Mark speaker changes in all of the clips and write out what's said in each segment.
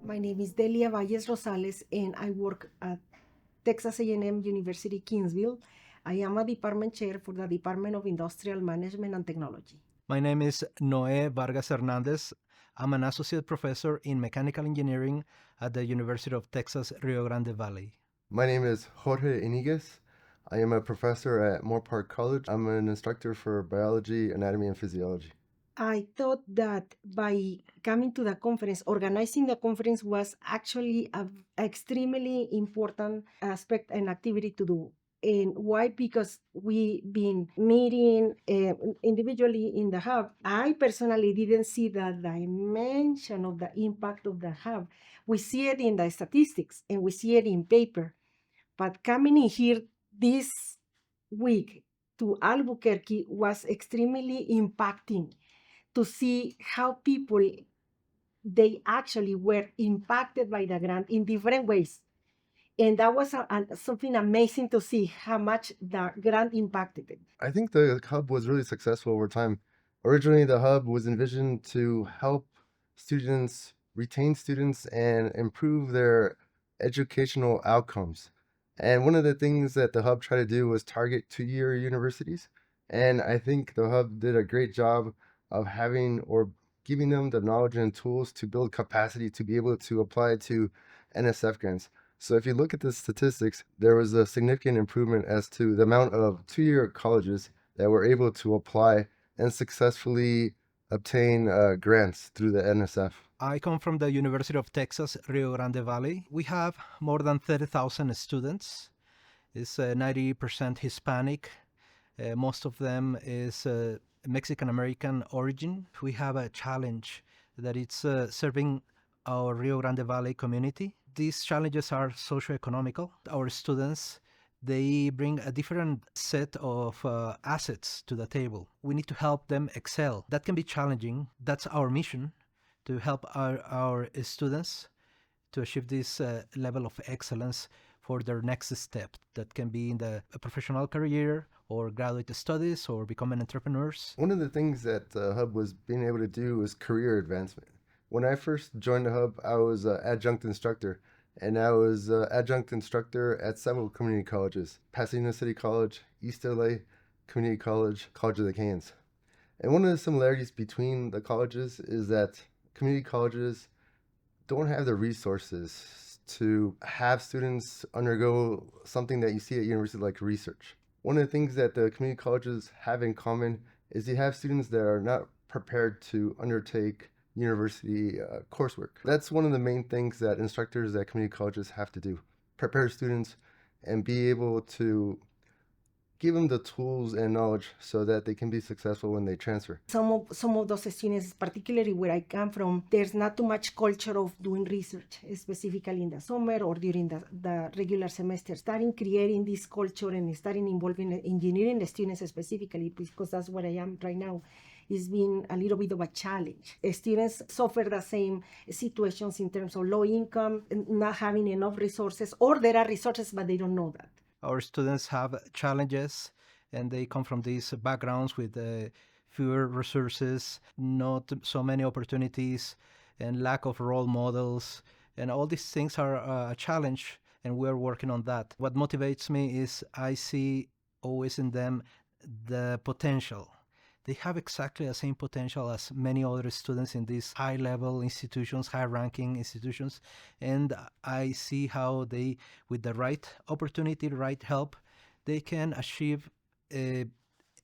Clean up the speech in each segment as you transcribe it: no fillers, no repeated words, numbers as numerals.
Speaker 1: My name is Delia Valles Rosales, and I work at Texas A&M University, Kingsville. I am a department chair for the Department of Industrial Management and Technology.
Speaker 2: My name is Vargas Hernandez. I'm an associate professor in mechanical engineering at the University of Texas, Rio Grande Valley.
Speaker 3: My name is Jorge Iniguez. I am a professor at Moore Park College. I'm an instructor for biology, anatomy, and physiology.
Speaker 1: I thought that by coming to the conference, organizing the conference was actually an extremely important aspect and activity to do. And why? Because we've been meeting individually in the hub. I personally didn't see the dimension of the impact of the hub. We see it in the statistics and we see it in paper. But coming in here this week to Albuquerque was extremely impacting to see how people, they actually were impacted by the grant in different ways. And that was something amazing to see how much the grant impacted it.
Speaker 3: I think the hub was really successful over time. Originally, the hub was envisioned to help students retain students and improve their educational outcomes. And one of the things that the hub tried to do was target two-year universities. And I think the hub did a great job of having or giving them the knowledge and tools to build capacity to be able to apply to NSF grants. So if you look at the statistics, there was a significant improvement as to the amount of two-year colleges that were able to apply and successfully obtain grants through the NSF.
Speaker 2: I come from the University of Texas, Rio Grande Valley. We have more than 30,000 students. It's 90% Hispanic. Most of them is Mexican-American origin. We have a challenge that it's serving our Rio Grande Valley community. These challenges are socio-economical. Our students, they bring a different set of assets to the table. We need to help them excel. That can be challenging. That's our mission, to help our students to achieve this level of excellence for their next step. That can be in the professional career or graduate studies or becoming entrepreneurs.
Speaker 3: One of the things that the hub was being able to do was career advancement. When I first joined the hub, I was an adjunct instructor, and I was an adjunct instructor at several community colleges: Pasadena City College, East LA Community College, College of the Canes. And one of the similarities between the colleges is that community colleges don't have the resources to have students undergo something that you see at university like research. One of the things that the community colleges have in common is you have students that are not prepared to undertake university coursework. That's one of the main things that instructors at community colleges have to do: prepare students and be able to give them the tools and knowledge so that they can be successful when they transfer.
Speaker 1: Some of those students, particularly where I come from, there's not too much culture of doing research, specifically in the summer or during the regular semester. Starting creating this culture and starting involving engineering students specifically, because that's where I am right now, it's been a little bit of a challenge. Students suffer the same situations in terms of low income, not having enough resources, or there are resources, but they don't know that.
Speaker 2: Our students have challenges, and they come from these backgrounds with fewer resources, not so many opportunities, and lack of role models. And all these things are a challenge, and we're working on that. What motivates me is I see always in them the potential. They have exactly the same potential as many other students in these high-level institutions, high-ranking institutions, and I see how they, with the right opportunity, the right help, they can achieve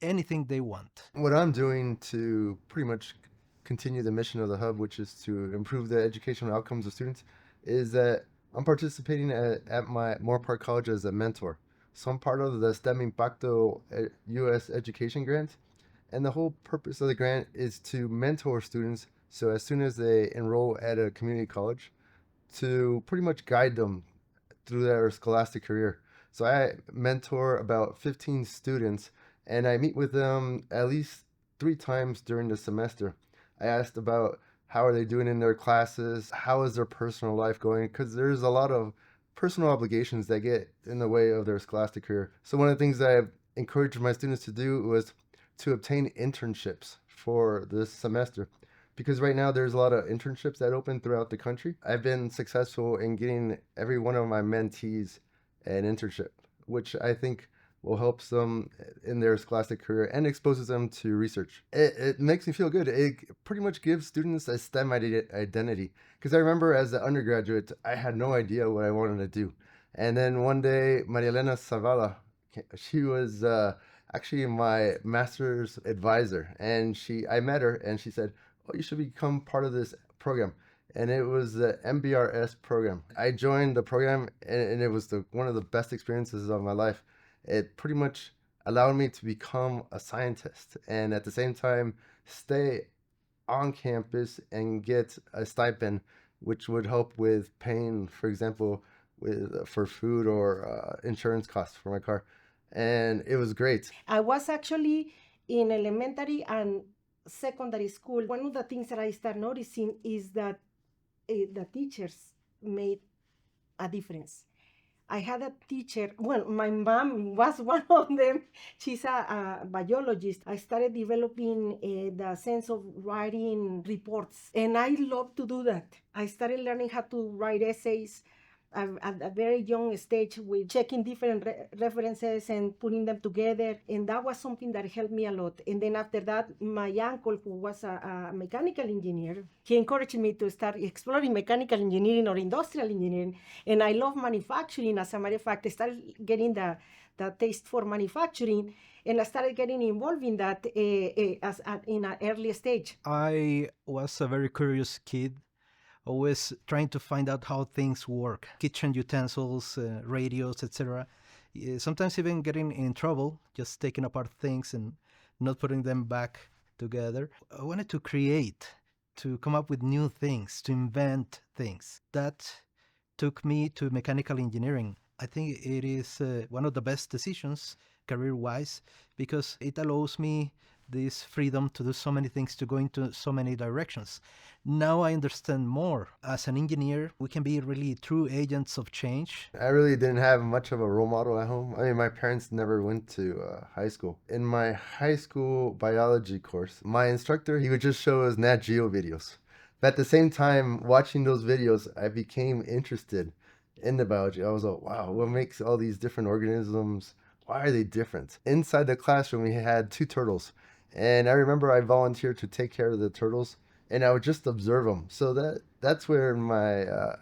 Speaker 2: anything they want.
Speaker 3: What I'm doing to pretty much continue the mission of the hub, which is to improve the educational outcomes of students, is that I'm participating at my Moore Park College as a mentor. So I'm part of the STEM Impacto U.S. Education Grant. And the whole purpose of the grant is to mentor students, so as soon as they enroll at a community college, to pretty much guide them through their scholastic career. So I mentor about 15 students, and I meet with them at least 3 times during the semester. I asked about how are they doing in their classes, how is their personal life going, because there's a lot of personal obligations that get in the way of their scholastic career. So one of the things that I've encouraged my students to do was to obtain internships for this semester. because right now there's a lot of internships that open throughout the country. I've been successful in getting every one of my mentees an internship, which I think will help them in their scholastic career and exposes them to research. It makes me feel good. It pretty much gives students a STEM identity. Because I remember as an undergraduate, I had no idea what I wanted to do. And then one day, Maria Elena Zavala, she was actually my master's advisor. And I met her and she said, "Oh, you should become part of this program." And it was the MBRS program. I joined the program, and it was one of the best experiences of my life. It pretty much allowed me to become a scientist and at the same time stay on campus and get a stipend, which would help with paying, for example, for food or insurance costs for my car. And it was great.
Speaker 1: I was actually in elementary and secondary school. One of the things that I start noticing is that the teachers made a difference. I had a teacher, well, my mom was one of them. She's a biologist. I started developing the sense of writing reports, and I love to do that. I started learning how to write essays at a very young stage with checking different references and putting them together. And that was something that helped me a lot. And then after that, my uncle, who was a mechanical engineer, he encouraged me to start exploring mechanical engineering or industrial engineering. And I love manufacturing. As a matter of fact, I started getting the taste for manufacturing, and I started getting involved in that in an early stage.
Speaker 2: I was a very curious kid, always trying to find out how things work, kitchen utensils, radios, etc. Sometimes even getting in trouble, just taking apart things and not putting them back together. I wanted to create, to come up with new things, to invent things. That took me to mechanical engineering. I think it is one of the best decisions career-wise because it allows me this freedom to do so many things, to go into so many directions. Now I understand more. As an engineer, we can be really true agents of change.
Speaker 3: I really didn't have much of a role model at home. I mean, my parents never went to high school. In my high school biology course, my instructor, he would just show us Nat Geo videos. But at the same time, watching those videos, I became interested in the biology. I was like, wow, what makes all these different organisms? Why are they different? Inside the classroom, we had two turtles. And I remember I volunteered to take care of the turtles, and I would just observe them. So that's where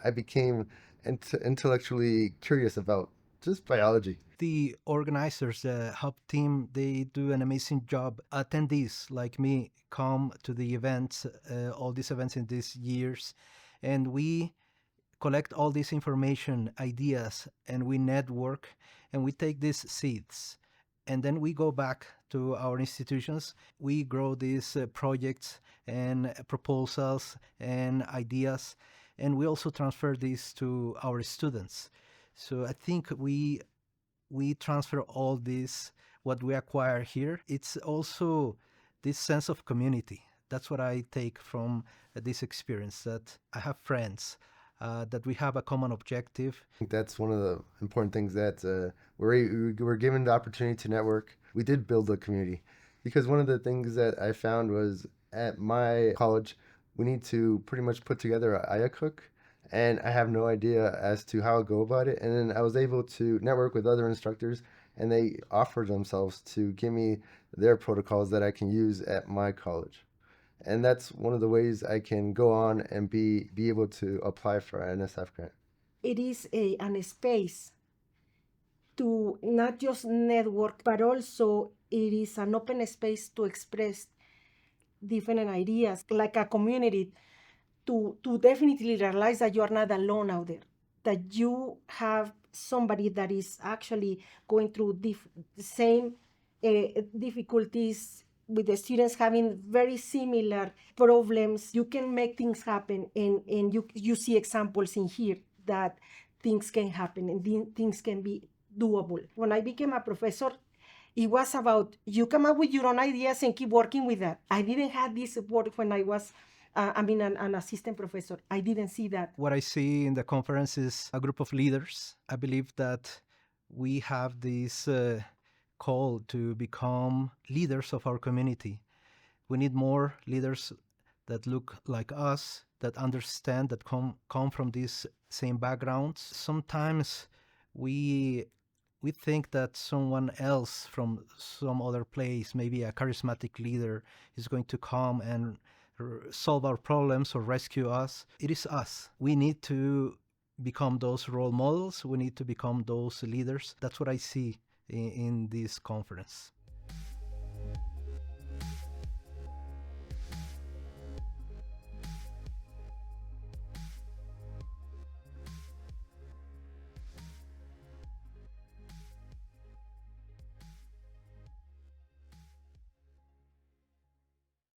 Speaker 3: I became intellectually curious about just biology.
Speaker 2: The organizers, the hub team, they do an amazing job. Attendees like me come to the events, all these events in these years, and we collect all this information, ideas, and we network, and we take these seeds. And then we go back to our institutions. We grow these projects and proposals and ideas, and we also transfer these to our students. So I think we transfer all this, what we acquire here. It's also this sense of community. That's what I take from this experience, that I have friends, that we have a common objective.
Speaker 3: I think that's one of the important things that we're given the opportunity to network. We did build a community because one of the things that I found was at my college, we need to pretty much put together a Aya cook, and I have no idea as to how to go about it. And then I was able to network with other instructors, and they offered themselves to give me their protocols that I can use at my college. And that's one of the ways I can go on and be able to apply for an NSF grant.
Speaker 1: It is an space to not just network, but also it is an open space to express different ideas, like a community, to definitely realize that you are not alone out there, that you have somebody that is actually going through the same difficulties, with the students having very similar problems. You can make things happen, and you see examples in here that things can happen and things can be doable. When I became a professor, it was about you come up with your own ideas and keep working with that. I didn't have this support when I was an assistant professor. I didn't see that.
Speaker 2: What I see in the conference is a group of leaders. I believe that we have this call to become leaders of our community. We need more leaders that look like us, that understand, that come from these same backgrounds. Sometimes we think that someone else from some other place, maybe a charismatic leader, is going to come and solve our problems or rescue us. It is us. We need to become those role models. We need to become those leaders. That's what I see in this conference.